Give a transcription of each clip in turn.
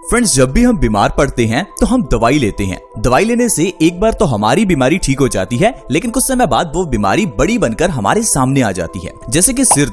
Friends, जब भी हम बीमार पड़ते हैं तो हम दवाई लेते हैं। दवाई लेने से एक बार तो हमारी बीमारी ठीक हो जाती है, लेकिन कुछ समय बाद वो बीमारी बड़ी बनकर हमारे सामने आ जाती है। जैसे कि सिर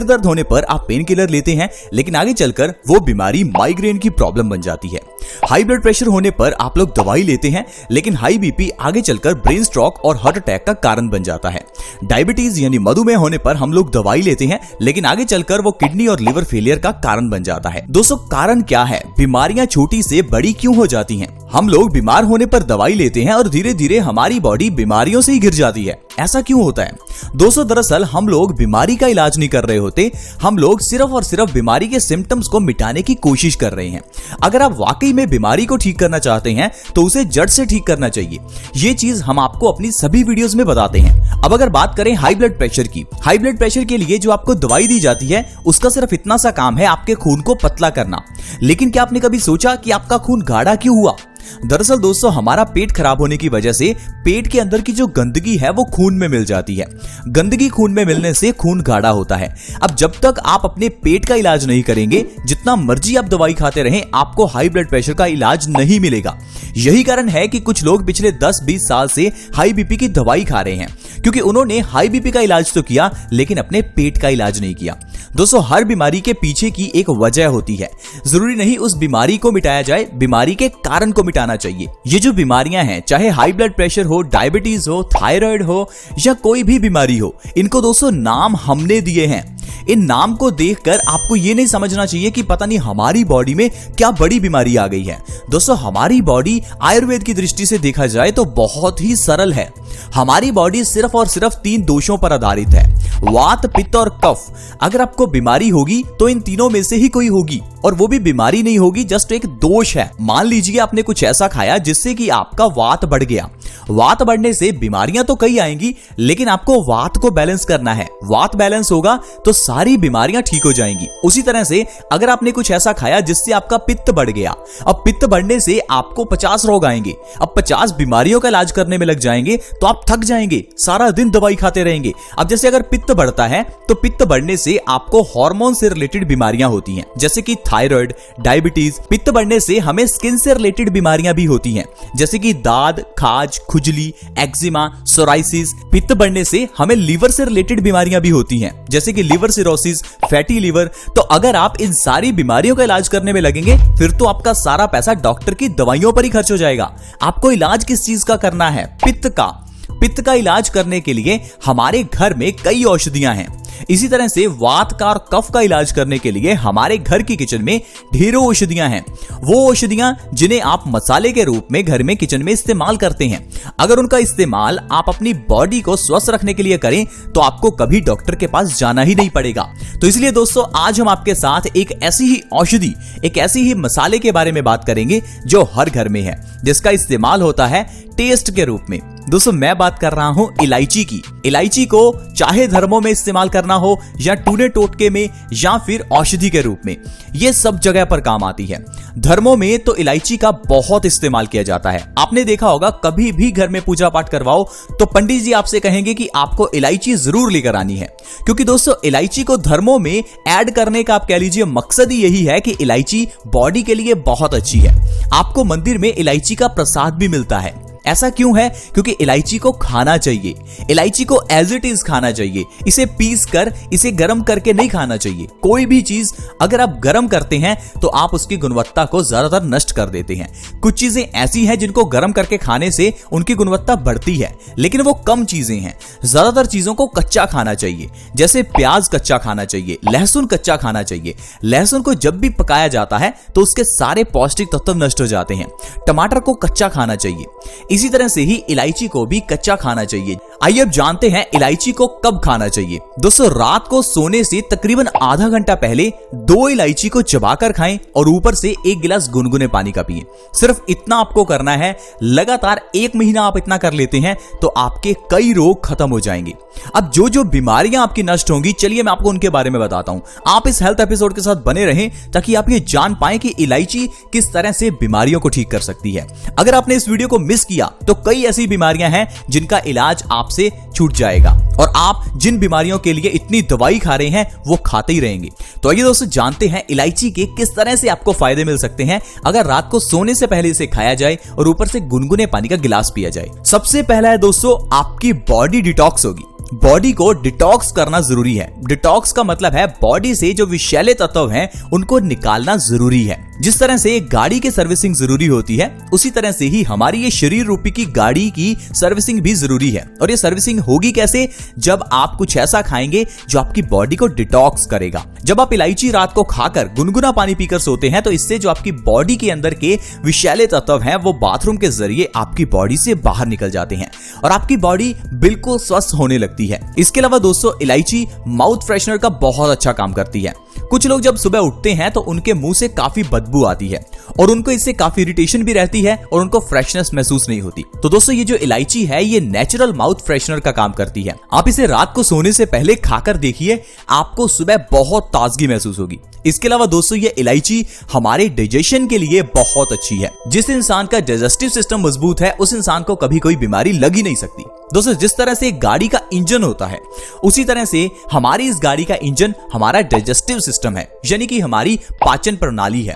दर्द होने पर आप पेन किलर लेते हैं, लेकिन आगे चलकर वो बीमारी माइग्रेन की प्रॉब्लम बन जाती है। हाई ब्लड प्रेशर होने पर आप लोग दवाई लेते हैं, लेकिन हाई बीपी आगे चलकर ब्रेन स्ट्रोक और हार्ट अटैक का कारण बन जाता है। डायबिटीज यानी मधुमेह होने पर हम लोग दवाई लेते हैं, लेकिन आगे चलकर वो किडनी और लिवर फेलियर का कारण बन जाता है। दोस्तों, कारण क्या है? बीमारियां छोटी से बड़ी क्यों हो जाती हैं? हम लोग बीमार होने पर दवाई लेते हैं और धीरे धीरे हमारी बॉडी बीमारियों से ही घिर जाती है। ऐसा क्यों होता है? दोस्तों, दरअसल हम लोग बीमारी का इलाज नहीं कर रहे होते, हम लोग सिर्फ और सिर्फ बीमारी के सिम्टम्स को मिटाने की कोशिश कर रहे हैं। अगर आप वाकई में बीमारी को ठीक करना चाहते हैं तो उसे जड़ से ठीक करना चाहिए। ये चीज हम आपको अपनी सभी वीडियोस में बताते हैं। अब अगर बात करें हाई ब्लड प्रेशर की, हाई ब्लड प्रेशर के लिए जो आपको दवाई दी जाती है उसका सिर्फ इतना सा काम है आपके खून को पतला करना। लेकिन क्या आपने कभी सोचा कि आपका खून गाढ़ा क्यों हुआ? दरअसल दोस्तों, हमारा पेट खराब होने की वजह से पेट के अंदर की जो गंदगी है वो खून में मिल जाती है। गंदगी खून में मिलने से खून गाढ़ा होता है। अब जब तक आप अपने पेट का इलाज नहीं करेंगे, जितना मर्जी आप दवाई खाते रहें, आपको हाई ब्लड प्रेशर का इलाज नहीं मिलेगा। यही कारण है कि कुछ लोग पिछले 10-20 साल से हाई बीपी की दवाई खा रहे हैं, क्योंकि उन्होंने हाई बीपी का इलाज तो किया लेकिन अपने पेट का इलाज नहीं किया। दोस्तों, हर बीमारी के पीछे की एक वजह होती है। जरूरी नहीं उस बीमारी को मिटाया जाए, बीमारी के कारण को मिटाना चाहिए। ये जो बीमारियां हैं, चाहे हाई ब्लड प्रेशर हो, डायबिटीज हो, थायराइड हो या कोई भी बीमारी हो, इनको दोस्तों नाम हमने दिए हैं। इन नाम को देखकर आपको ये नहीं समझना चाहिए कि पता नहीं हमारी बॉडी में क्या बड़ी बीमारी आ गई है। दोस्तों, हमारी बॉडी आयुर्वेद की दृष्टि से देखा जाए तो बहुत ही सरल है। हमारी बॉडी सिर्फ और सिर्फ 3 दोषों पर आधारित है: वात, पित्त और कफ। अगर आपको बीमारी होगी तो इन तीनों में से ही कोई होगी, और वो भी बीमारी नहीं होगी, जस्ट एक दोष है। मान लीजिए आपने कुछ ऐसा खाया जिससे कि आपका वात बढ़ गया। वात बढ़ने से बीमारियां तो कई आएंगी, लेकिन आपको वात को बैलेंस करना है। वात बैलेंस होगा तो सारी बीमारियां ठीक हो जाएंगी। उसी तरह से अगर आपने कुछ ऐसा खाया जिससे आपका पित्त बढ़ गया, अब पित्त बढ़ने से आपको 50 रोग आएंगे। अब 50 बीमारियों का इलाज करने में लग जाएंगे तो आप थक जाएंगे, सारा दिन दवाई खाते रहेंगे। अब जैसे अगर पित्त बढ़ता है तो पित्त बढ़ने से आपको हार्मोन से रिलेटेड बीमारियां होती हैं, जैसे कि थायराइड, डायबिटीज। पित्त बढ़ने से हमें स्किन से रिलेटेड बीमारियां भी होती हैं, जैसे कि दाद, खाज, खुजली, एक्जिमा, सोराइसिस। पित्त बढ़ने से हमें लीवर से रिलेटेड बीमारियां भी होती हैं, जैसे कि लीवर सिरोसिस, फैटी लीवर। तो अगर आप इन सारी बीमारियों का इलाज करने में लगेंगे, फिर तो आपका सारा पैसा डॉक्टर की दवाइयों पर ही खर्च हो जाएगा। आपको इलाज किस चीज का करना है? पित्त का। पित्त का इलाज करने के लिए हमारे घर में कई औषधियां हैं। इसी तरह से वात का और कफ का इलाज करने के लिए हमारे घर की किचन में ढेरों औषधियां हैं। वो औषधियां जिन्हें आप मसाले के रूप में घर में किचन में इस्तेमाल करते हैं, अगर उनका इस्तेमाल आप अपनी बॉडी को स्वस्थ रखने के लिए करें तो आपको कभी डॉक्टर के पास जाना ही नहीं पड़ेगा। तो इसलिए दोस्तों, आज हम आपके साथ एक ऐसी ही औषधि, एक ऐसी ही मसाले के बारे में बात करेंगे जो हर घर में है, जिसका इस्तेमाल होता है टेस्ट के रूप में। दोस्तों, मैं बात कर रहा हूं इलायची की। इलायची को चाहे धर्मों में इस्तेमाल करना हो या टूने टोटके में या फिर औषधि के रूप में, ये सब जगह पर काम आती है। धर्मों में तो इलायची का बहुत इस्तेमाल किया जाता है। आपने देखा होगा, कभी भी घर में पूजा पाठ करवाओ तो पंडित जी आपसे कहेंगे कि आपको इलायची जरूर लेकर आनी है, क्योंकि दोस्तों इलायची को धर्मों में ऐड करने का आप कह लीजिए मकसद ही यही है कि इलायची बॉडी के लिए बहुत अच्छी है। आपको मंदिर में इलायची का प्रसाद भी मिलता है। ऐसा क्यों है? क्योंकि इलायची को खाना चाहिए, इलायची को एज इट इज खाना चाहिए। इसे पीस कर, इसे गर्म करके नहीं खाना चाहिए। कोई भी चीज अगर आप गर्म करते हैं तो आप उसकी गुणवत्ता को ज्यादातर नष्ट कर देते हैं। कुछ चीजें ऐसी हैं जिनको गर्म करके खाने से उनकी गुणवत्ता बढ़ती है, लेकिन वो कम चीजें हैं। ज्यादातर चीजों को कच्चा खाना चाहिए, जैसे प्याज कच्चा खाना चाहिए, लहसुन कच्चा खाना चाहिए। लहसुन को जब भी पकाया जाता है तो उसके सारे पौष्टिक तत्व नष्ट हो जाते हैं। टमाटर को कच्चा खाना चाहिए। इसी तरह से ही इलायची को भी कच्चा खाना चाहिए। आइए अब जानते हैं इलायची को कब खाना चाहिए। दोस्तों, रात को सोने से तकरीबन आधा घंटा पहले 2 इलायची को चबाकर खाएं और ऊपर से 1 गिलास गुनगुने पानी का पिएं। सिर्फ इतना आपको करना है। लगातार 1 महीना आप इतना कर लेते हैं तो आपके कई रोग खत्म हो जाएंगे। अब जो जो बीमारियां आपकी नष्ट होंगी, चलिए मैं आपको उनके बारे में बताता हूं। आप इस हेल्थ एपिसोड के साथ बने रहें ताकि आप ये जान पाएं कि इलायची किस तरह से बीमारियों को ठीक कर सकती है। अगर आपने इस वीडियो को मिस किया तो कई ऐसी बीमारियां हैं जिनका इलाज आप आपसे छूट जाएगा और आप जिन बीमारियों के लिए इतनी दवाई खा रहे हैं वो खाते ही रहेंगे। तो आइए दोस्तों जानते हैं इलायची के किस तरह से आपको फायदे मिल सकते हैं अगर रात को सोने से पहले इसे खाया जाए और ऊपर से गुनगुने पानी का गिलास पिया जाए। सबसे पहला है दोस्तों, आपकी बॉडी डिटॉक्स होगी। बॉडी को डिटॉक्स करना जरूरी है। डिटॉक्स का मतलब है बॉडी से जो विषैले तत्व हैं उनको निकालना जरूरी है। जिस तरह से एक गाड़ी की सर्विसिंग जरूरी होती है उसी तरह से ही हमारी ये शरीर रूपी की गाड़ी की सर्विसिंग भी जरूरी है। और ये सर्विसिंग होगी कैसे? जब आप कुछ ऐसा खाएंगे जो आपकी बॉडी को डिटॉक्स करेगा। जब आप इलायची रात को खाकर गुनगुना पानी पीकर सोते हैं तो इससे जो आपकी बॉडी के अंदर के विषैले तत्व हैं वो बाथरूम के जरिए आपकी बॉडी से बाहर निकल जाते हैं और आपकी बॉडी बिल्कुल स्वस्थ होने लगती है। इसके अलावा दोस्तों इलायची माउथ फ्रेशनर का बहुत अच्छा काम करती है। कुछ लोग जब सुबह उठते हैं तो उनके मुंह से काफी बदबू आती है और उनको इससे काफी इरिटेशन भी रहती है और उनको फ्रेशनेस महसूस नहीं होती। तो दोस्तों ये जो इलायची है ये नेचुरल माउथ फ्रेशनर का काम करती है। आप इसे रात को सोने से पहले खाकर देखिए, आपको सुबह बहुत ताजगी महसूस होगी। इसके अलावा दोस्तों ये इलायची हमारे डाइजेशन के लिए बहुत अच्छी है। जिस इंसान का डाइजेस्टिव सिस्टम मजबूत है उस इंसान को कभी कोई बीमारी लग ही नहीं सकती। दोस्तों जिस तरह से एक गाड़ी का इंजन होता है उसी तरह से हमारी इस गाड़ी का इंजन हमारा डाइजेस्टिव सिस्टम है, यानी कि हमारी पाचन प्रणाली है।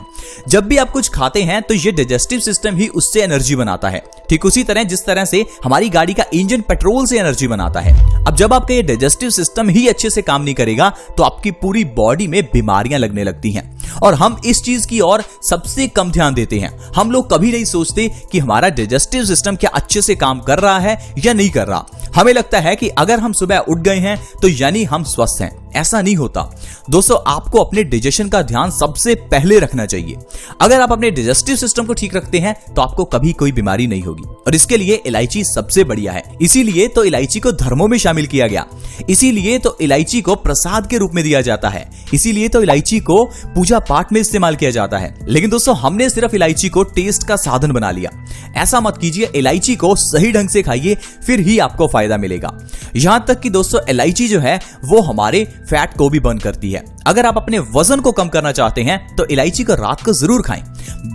जब भी आप कुछ खाते हैं तो ये डाइजेस्टिव सिस्टम ही उससे एनर्जी बनाता है। ठीक उसी तरह जिस तरह से हमारी गाड़ी का इंजन पेट्रोल से एनर्जी बनाता है। अब जब आपका ये डाइजेस्टिव सिस्टम ही अच्छे से काम नहीं करेगा तो आपकी पूरी बॉडी में बीमारियां लगने लगती हैं और हम इस चीज की ओर सबसे कम ध्यान देते हैं। हम लोग कभी नहीं सोचते कि हमारा डाइजेस्टिव सिस्टम क्या अच्छे से काम कर रहा है या नहीं कर रहा। हमें लगता है कि अगर हम सुबह उठ गए हैं तो यानी हम स्वस्थ हैं। ऐसा नहीं होता दोस्तों। आपको अपने डाइजेशन का ध्यान सबसे पहले रखना चाहिए। अगर आप अपने डाइजेस्टिव सिस्टम को ठीक रखते हैं तो आपको कभी कोई बीमारी नहीं होगी और इसके लिए इलायची सबसे बढ़िया है। इसीलिए तो इलायची को धर्मों में शामिल किया गया, इसीलिए तो इलायची को प्रसाद के रूप में दिया जाता है, इसीलिए तो इलायची को पूजा पाठ में इस्तेमाल किया जाता है। लेकिन दोस्तों हमने सिर्फ इलायची को टेस्ट का साधन बना लिया। ऐसा मत कीजिए, इलायची को सही ढंग से खाइए, फिर ही आपको फायदा मिलेगा। यहां तक कि दोस्तों इलायची जो है वो हमारे फैट को भी बर्न करती है। अगर आप अपने वजन को कम करना चाहते हैं तो इलायची को रात को जरूर खाएं।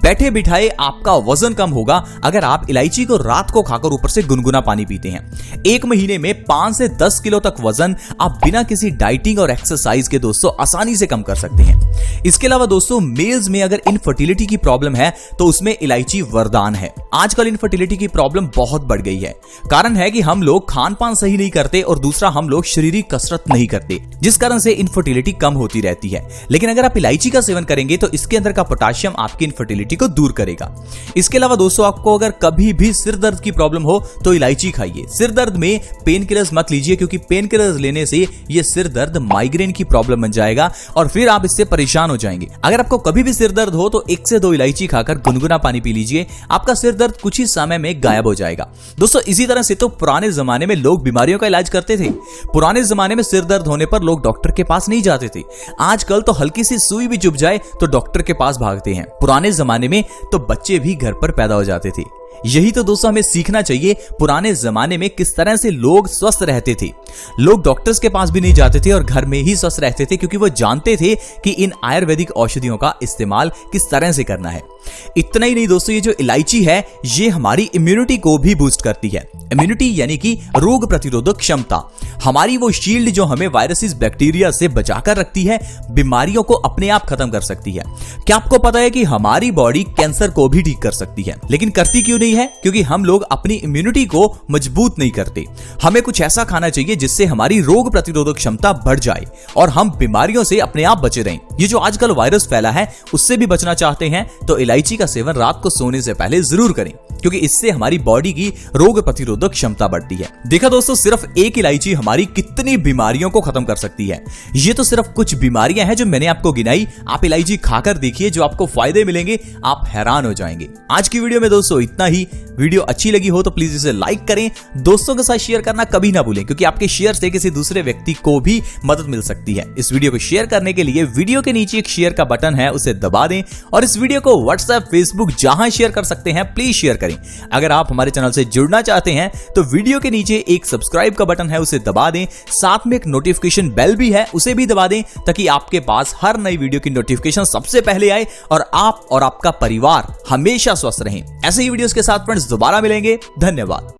बैठे बिठाए आपका वजन कम होगा अगर आप इलायची को रात को खाकर ऊपर से गुनगुना पानी पीते हैं। एक महीने में 5 से 10 किलो तक वजन आप बिना किसी डाइटिंग और एक्सरसाइज के दोस्तों आसानी से कम कर सकते हैं। इसके अलावा दोस्तों मेल्स में अगर इनफर्टिलिटी की प्रॉब्लम है तो उसमें इलायची वरदान है। आजकल इनफर्टिलिटी की प्रॉब्लम बहुत बढ़ गई है। कारण है कि हम लोग खान पान सही नहीं करते और दूसरा हम लोग शारीरिक कसरत नहीं करते, जिस कारण से इनफर्टिलिटी कम होती रहती है। लेकिन अगर आप इलायची का सेवन करेंगे तो इसके अंदर का पोटेशियम आपकी इनफर्टिलिटी को दूर करेगा। इसके अलावा दोस्तों आपको अगर कभी भी सिर दर्द की प्रॉब्लम हो तो इलायची खाइए। सिर दर्द में पेन किलर्स मत लीजिए, क्योंकि पेन किलर्स लेने से ये सिर दर्द माइग्रेन की प्रॉब्लम बन जाएगा और फिर आप इससे परेशान हो जाएंगे। अगर आपको कभी भी सिर दर्द हो तो 1 से 2 इलायची खाकर गुनगुना पानी पी लीजिए, आपका सिर दर्द कुछ ही समय में गायब हो जाएगा। दोस्तों इसी तरह से तो पुराने जमाने में लोग बीमारियों का इलाज करते थे। पुराने जमाने में सिर दर्द होने पर लोग डॉक्टर के पास नहीं जाते थे। आजकल तो हल्की सी सुई भी चुभ जाए तो डॉक्टर के पास भागते हैं। पुराने जमाने में तो बच्चे भी घर पर पैदा हो जाते थे। यही तो दोस्तों हमें सीखना चाहिए, पुराने जमाने में किस तरह से लोग स्वस्थ रहते थे। लोग डॉक्टर्स के पास भी नहीं जाते थे और घर में ही स्वस्थ रहते थे, क्योंकि वो जानते थे कि इन आयुर्वेदिक औषधियों का इस्तेमाल किस तरह से करना है। इतना ही नहीं दोस्तों, ये जो इलायची है ये हमारी इम्यूनिटी को भी बूस्ट करती है। इम्यूनिटी यानी कि रोग प्रतिरोधक क्षमता, हमारी वो शील्ड जो हमें वायरसेस बैक्टीरिया से बचाकर रखती है, बीमारियों को अपने आप खत्म कर सकती है। क्या आपको पता है कि हमारी बॉडी कैंसर को भी ठीक कर सकती है? लेकिन करती क्यों नहीं है? क्योंकि हम लोग अपनी इम्यूनिटी को मजबूत नहीं करते। हमें कुछ ऐसा खाना चाहिए जिससे हमारी रोग प्रतिरोधक क्षमता बढ़ जाए और हम बीमारियों से अपने आप बचे रहें। ये जो आजकल वायरस फैला है उससे भी बचना चाहते हैं तो इलायची का सेवन रात को सोने से पहले जरूर करें, क्योंकि इससे हमारी बॉडी की रोग प्रतिरोधक क्षमता बढ़ती है। देखा दोस्तों, सिर्फ एक इलायची हमारी कितनी बीमारियों को खत्म कर सकती है। ये तो सिर्फ कुछ बीमारियां हैं जो मैंने आपको गिनाई। आप इलायची खाकर देखिए, जो आपको फायदे मिलेंगे आप हैरान हो जाएंगे। आज की वीडियो में दोस्तों इतना ही। वीडियो अच्छी लगी हो तो प्लीज इसे लाइक करें, दोस्तों के साथ शेयर करना कभी ना भूलें, क्योंकि आपके शेयर से किसी दूसरे व्यक्ति को भी मदद मिल सकती है। इस वीडियो को शेयर करने के लिए वीडियो के नीचे एक शेयर का बटन है, उसे दबा दें और इस वीडियो को व्हाट्सएप, फेसबुक जहां शेयर कर सकते हैं प्लीज शेयर करें। अगर आप हमारे चैनल से जुड़ना चाहते हैं तो वीडियो के नीचे एक सब्सक्राइब का बटन है, उसे दबा दें। साथ में एक नोटिफिकेशन बेल भी है, उसे भी दबा दें, ताकि आपके पास हर नई वीडियो की नोटिफिकेशन सबसे पहले आए और आप और आपका परिवार हमेशा स्वस्थ रहें। ऐसे ही वीडियोस के साथ फ्रेंड्स दोबारा मिलेंगे। धन्यवाद।